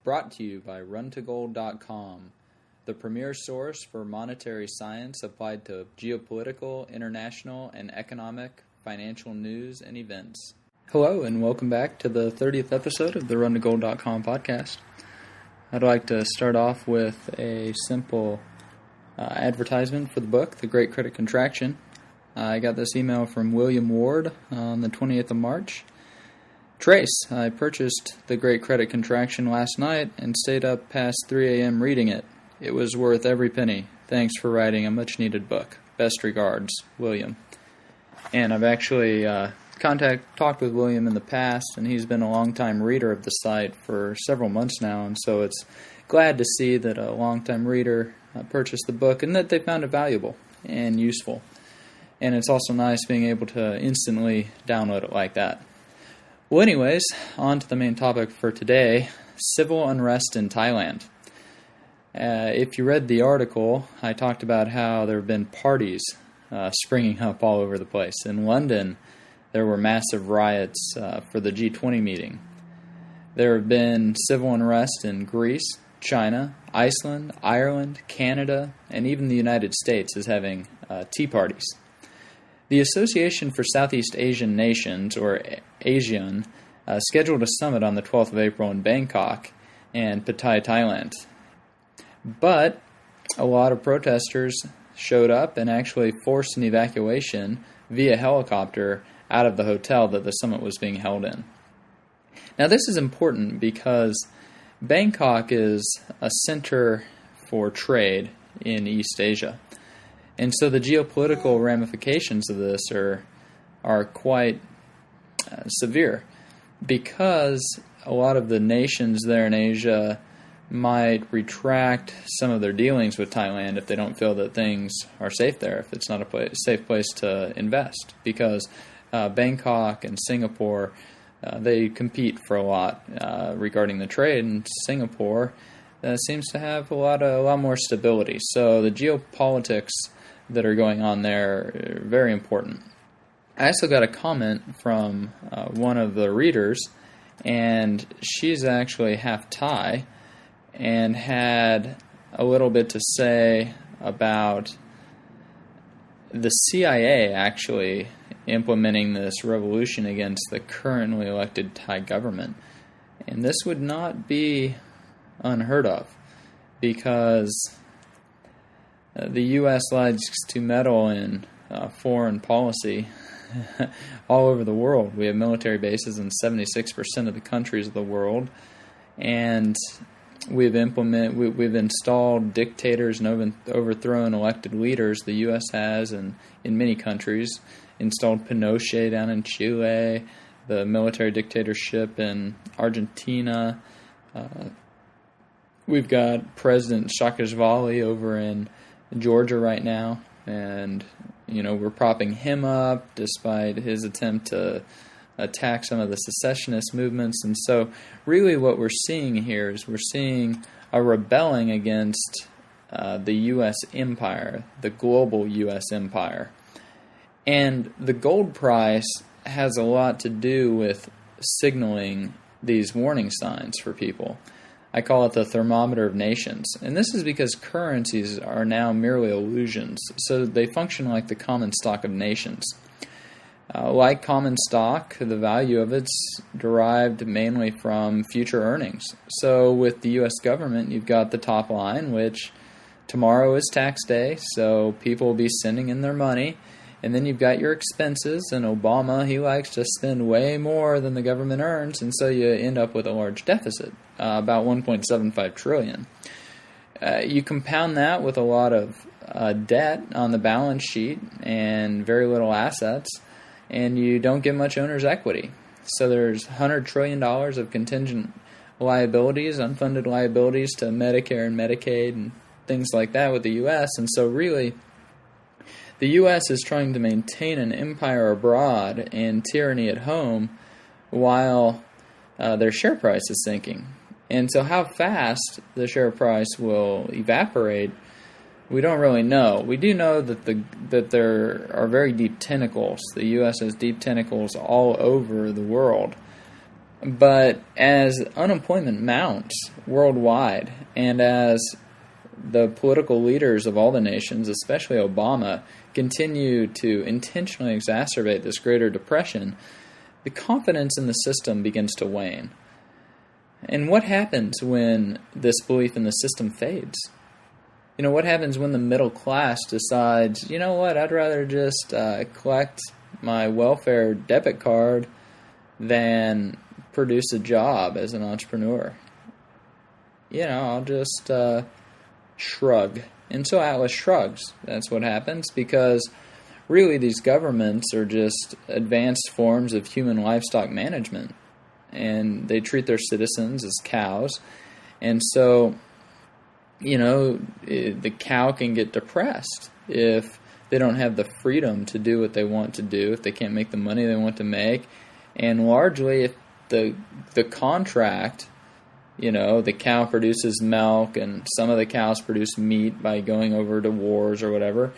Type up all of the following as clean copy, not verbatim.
Brought to you by runtogold.com, the premier source for monetary science applied to geopolitical, international, and economic, financial news and events. Hello, and welcome back to the 30th episode of the runtogold.com podcast. I'd like to start off with a simple advertisement for the book, The Great Credit Contraction. I got this email from William Ward on the 20th of March. Trace, I purchased The Great Credit Contraction last night and stayed up past 3 a.m. reading it. It was worth every penny. Thanks for writing a much-needed book. Best regards, William. And I've actually talked with William in the past, and he's been a long-time reader of the site for several months now, and so it's glad to see that a long-time reader purchased the book and that they found it valuable and useful. And it's also nice being able to instantly download it like that. Well, anyways, on to the main topic for today, civil unrest in Thailand. If you read the article, I talked about how there have been parties springing up all over the place. In London, there were massive riots for the G20 meeting. There have been civil unrest in Greece, China, Iceland, Ireland, Canada, and even the United States is having tea parties. The Association for Southeast Asian Nations, or ASEAN, scheduled a summit on the 12th of April in Bangkok and Pattaya, Thailand. But a lot of protesters showed up and actually forced an evacuation via helicopter out of the hotel that the summit was being held in. Now this is important because Bangkok is a center for trade in East Asia. And so the geopolitical ramifications of this are quite severe because a lot of the nations there in Asia might retract some of their dealings with Thailand if they don't feel that things are safe there, if it's not a safe place to invest. Because Bangkok and Singapore, they compete for a lot regarding the trade, and Singapore seems to have a lot more stability. So the geopolitics that are going on there are very important. I also got a comment from one of the readers, and she's actually half Thai, and had a little bit to say about the CIA actually implementing this revolution against the currently elected Thai government. And this would not be unheard of, because the U.S. likes to meddle in foreign policy all over the world. We have military bases in 76% of the countries of the world, and we've installed dictators and overthrown elected leaders. The U.S. has, and in many countries, installed Pinochet down in Chile, the military dictatorship in Argentina. We've got President Saakashvili over in Georgia right now, and we're propping him up despite his attempt to attack some of the secessionist movements. And so really what we're seeing here is we're seeing a rebelling against the U.S. empire, the global U.S. empire. And the gold price has a lot to do with signaling these warning signs for people. I call it the thermometer of nations. And this is because currencies are now merely illusions, so they function like the common stock of nations. Like common stock, the value of it's derived mainly from future earnings. So with the U.S. government, you've got the top line, which tomorrow is tax day, so people will be sending in their money. And then you've got your expenses, and Obama, he likes to spend way more than the government earns, and so you end up with a large deficit, about $1.75 trillion. You compound that with a lot of debt on the balance sheet and very little assets, and you don't get much owner's equity. So there's $100 trillion of contingent liabilities, unfunded liabilities to Medicare and Medicaid and things like that with the U.S., and so really the U.S. is trying to maintain an empire abroad and tyranny at home while their share price is sinking. And so how fast the share price will evaporate, we don't really know. We do know that there are very deep tentacles. The U.S. has deep tentacles all over the world. But as unemployment mounts worldwide, and as the political leaders of all the nations, especially Obama, continue to intentionally exacerbate this greater depression, the confidence in the system begins to wane. And what happens when this belief in the system fades? What happens when the middle class decides, you know what, I'd rather just collect my welfare debit card than produce a job as an entrepreneur? I'll just shrug. And so Atlas shrugs. That's what happens, because really these governments are just advanced forms of human livestock management, and they treat their citizens as cows. And so, the cow can get depressed if they don't have the freedom to do what they want to do, if they can't make the money they want to make, and largely if the contract, the cow produces milk and some of the cows produce meat by going over to wars or whatever,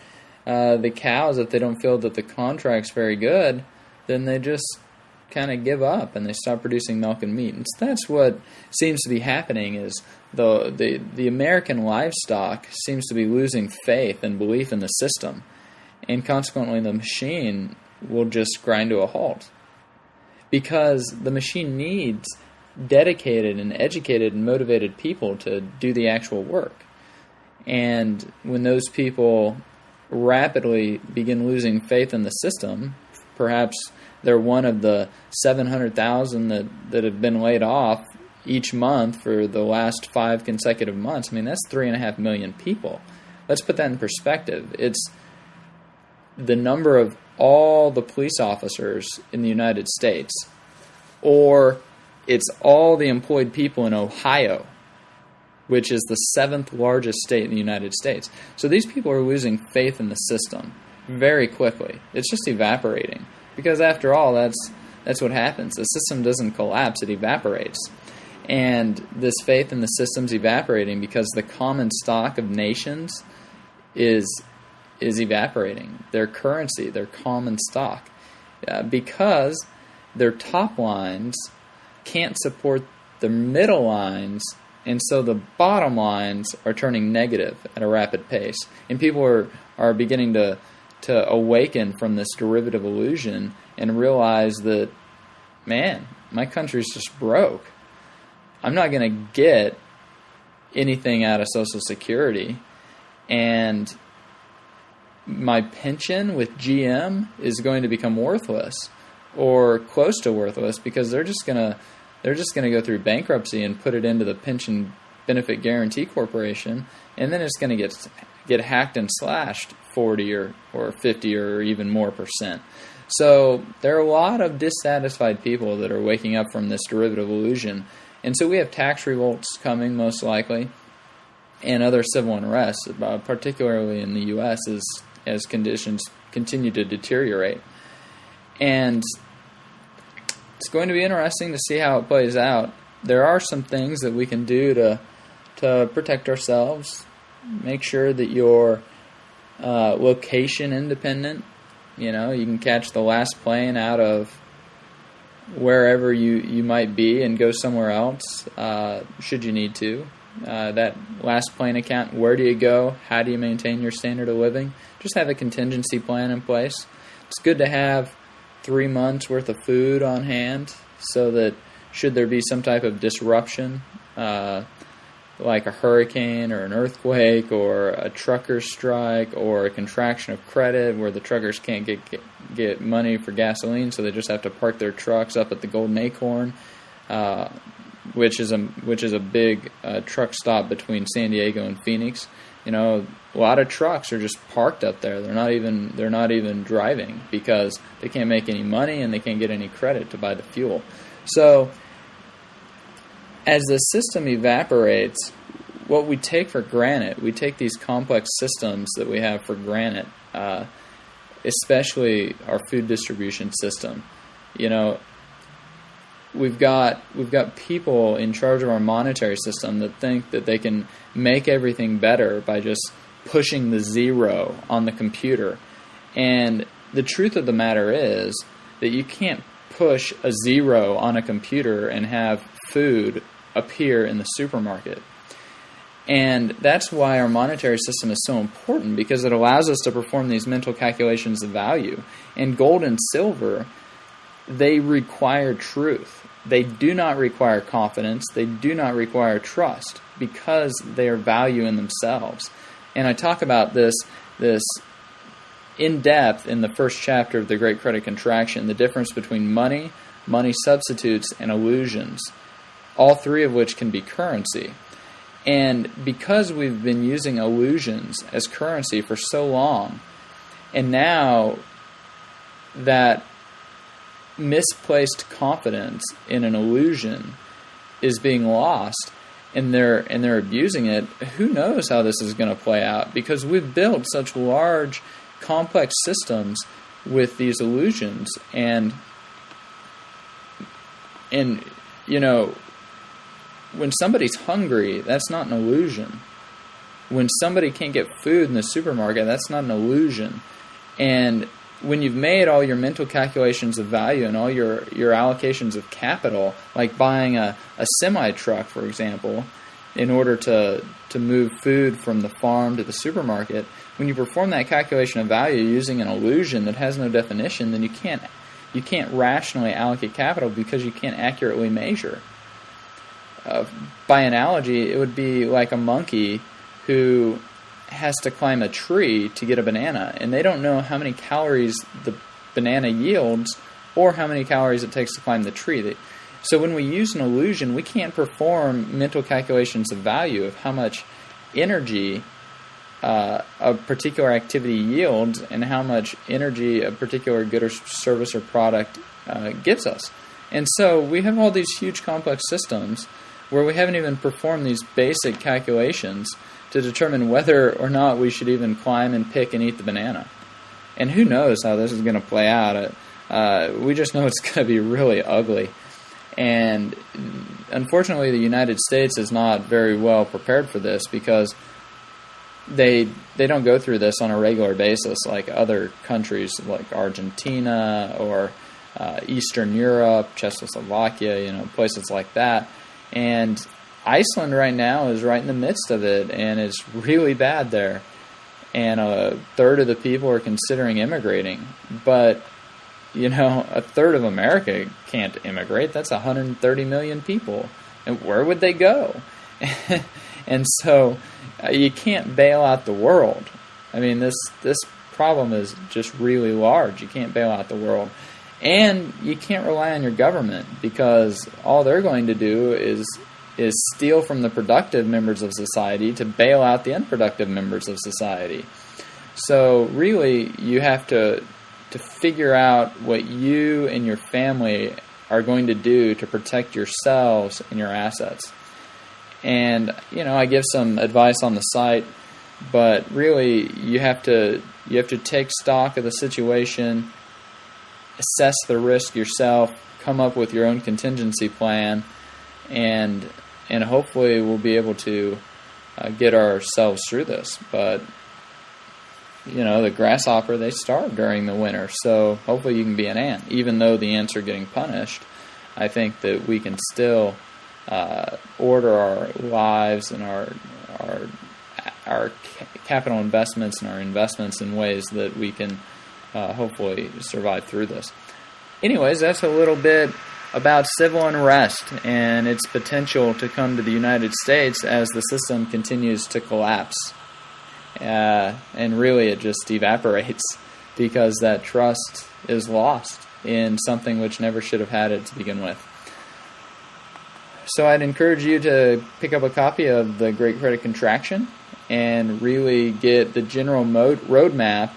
the cows, if they don't feel that the contract's very good, then they just kind of give up and they stop producing milk and meat. And so that's what seems to be happening, is the American livestock seems to be losing faith and belief in the system, and consequently the machine will just grind to a halt, because the machine needs dedicated and educated and motivated people to do the actual work. And when those people rapidly begin losing faith in the system, perhaps they're one of the 700,000 that have been laid off each month for the last 5 consecutive months. I mean, that's 3.5 million people. Let's put that in perspective. It's the number of all the police officers in the United States, or it's all the employed people in Ohio, which is the 7th largest state in the United States. So these people are losing faith in the system very quickly. It's just evaporating, because after all, that's what happens. The system doesn't collapse, it evaporates. And this faith in the system's evaporating because the common stock of nations is evaporating. Their currency, their common stock, because their top lines can't support the middle lines, and so the bottom lines are turning negative at a rapid pace. And people are beginning to awaken from this derivative illusion and realize that, man, my country's just broke. I'm not going to get anything out of Social Security, and my pension with GM is going to become worthless or close to worthless, because they're just going to go through bankruptcy and put it into the Pension Benefit Guarantee Corporation, and then it's going to get hacked and slashed 40 or 50 or even more %. So there are a lot of dissatisfied people that are waking up from this derivative illusion. And so we have tax revolts coming, most likely, and other civil unrest, particularly in the U.S., as conditions continue to deteriorate. And it's going to be interesting to see how it plays out. There are some things that we can do to protect ourselves. Make sure that you're location independent. You can catch the last plane out of wherever you might be and go somewhere else should you need to. That last plane account, where do you go? How do you maintain your standard of living? Just have a contingency plan in place. It's good to have 3 months worth of food on hand, so that should there be some type of disruption, like a hurricane or an earthquake or a trucker strike or a contraction of credit where the truckers can't get money for gasoline, so they just have to park their trucks up at the Golden Acorn, which is a big truck stop between San Diego and Phoenix. A lot of trucks are just parked up there. They're not even driving because they can't make any money and they can't get any credit to buy the fuel. So as the system evaporates, what we take for granted, we take these complex systems that we have for granted, especially our food distribution system. We've got people in charge of our monetary system that think that they can make everything better by just pushing the zero on the computer. And the truth of the matter is that you can't push a 0 on a computer and have food appear in the supermarket. And that's why our monetary system is so important, because it allows us to perform these mental calculations of value. And gold and silver, they require truth. They do not require confidence. They do not require trust, because they are value in themselves. And I talk about this in depth in the first chapter of The Great Credit Contraction, the difference between money, money substitutes, and illusions, all three of which can be currency. And because we've been using illusions as currency for so long, and now that misplaced confidence in an illusion is being lost, and they're abusing it, who knows how this is going to play out? Because we've built such large, complex systems with these illusions, and you know, when somebody's hungry, that's not an illusion. When somebody can't get food in the supermarket, that's not an illusion. And when you've made all your mental calculations of value and all your allocations of capital, like buying a semi-truck, for example, in order to move food from the farm to the supermarket, when you perform that calculation of value using an illusion that has no definition, then you can't rationally allocate capital, because you can't accurately measure. By analogy, it would be like a monkey who has to climb a tree to get a banana, and they don't know how many calories the banana yields or how many calories it takes to climb the tree. So when we use an illusion, we can't perform mental calculations of value of how much energy a particular activity yields and how much energy a particular good or service or product gives us. And so we have all these huge complex systems where we haven't even performed these basic calculations to determine whether or not we should even climb and pick and eat the banana. And who knows how this is going to play out. We just know it's going to be really ugly. And unfortunately, the United States is not very well prepared for this, because they don't go through this on a regular basis like other countries like Argentina or Eastern Europe, Czechoslovakia, places like that. And Iceland right now is right in the midst of it, and it's really bad there. And a third of the people are considering immigrating. But, a third of America can't immigrate. That's 130 million people. And where would they go? And so you can't bail out the world. I mean, this problem is just really large. You can't bail out the world. And you can't rely on your government, because all they're going to do is steal from the productive members of society to bail out the unproductive members of society. So really, you have to figure out what you and your family are going to do to protect yourselves and your assets. And, I give some advice on the site, but really you have to take stock of the situation, assess the risk yourself, come up with your own contingency plan, and hopefully we'll be able to get ourselves through this. But, the grasshopper, they starve during the winter, so hopefully you can be an ant. Even though the ants are getting punished, I think that we can still order our lives and our capital investments and our investments in ways that we can hopefully survive through this. Anyways, that's a little bit about civil unrest and its potential to come to the United States as the system continues to collapse. And really it just evaporates, because that trust is lost in something which never should have had it to begin with. So I'd encourage you to pick up a copy of The Great Credit Contraction and really get the general roadmap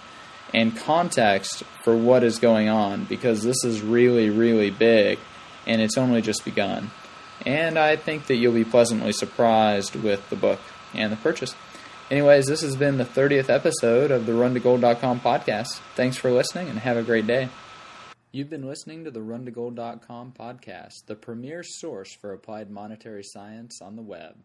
and context for what is going on, because this is really, really big, and it's only just begun. And I think that you'll be pleasantly surprised with the book and the purchase. Anyways, this has been the 30th episode of the RunToGold.com podcast. Thanks for listening, and have a great day. You've been listening to the RunToGold.com podcast, the premier source for applied monetary science on the web.